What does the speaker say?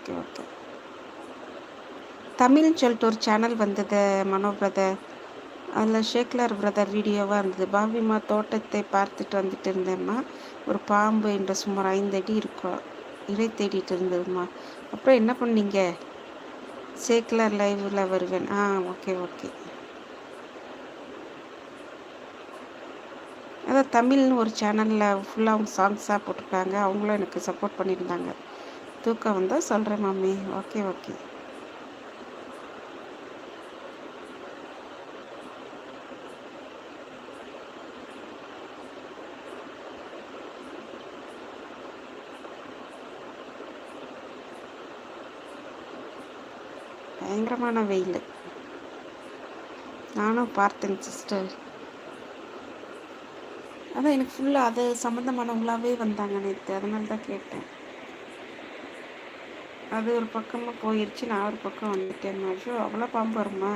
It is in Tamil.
Okay okay. தமிழ்னு சொல்லிட்டு ஒரு சேனல் வந்தது மனோ பிரதர். அதில் ஷேக்லர் பிரதர் வீடியோவாக இருந்தது. பாபிமா தோட்டத்தை பார்த்துட்டு வந்துட்டு இருந்தேம்மா. ஒரு பாம்பு என்ற சுமார் 5 அடி இருக்கும் இறை தேடிட்டு இருந்ததும்மா. அப்புறம் என்ன பண்ணீங்க? ஷேக்லர் லைவில் வருவேன். Okay okay. அதான் தமிழ்னு ஒரு சேனலில் ஃபுல்லாக அவங்க சாங்ஸாக போட்டிருக்காங்க. அவங்களும் எனக்கு சப்போர்ட் பண்ணியிருந்தாங்க. தூக்கம் வந்தால் சொல்கிறேன் மாமி. Okay okay. பயங்கரமான வெயில். நானும் பார்த்தேன் சிஸ்டர். அதான் எனக்கு ஃபுல்லாக அது சம்மந்தமானவங்களாவே வந்தாங்க நேற்று. அதனால தான் கேட்டேன். அது ஒரு பக்கமாக போயிடுச்சு, நான் ஒரு பக்கம் வந்துட்டேன். அவ்வளோ பாம்பு வருமா?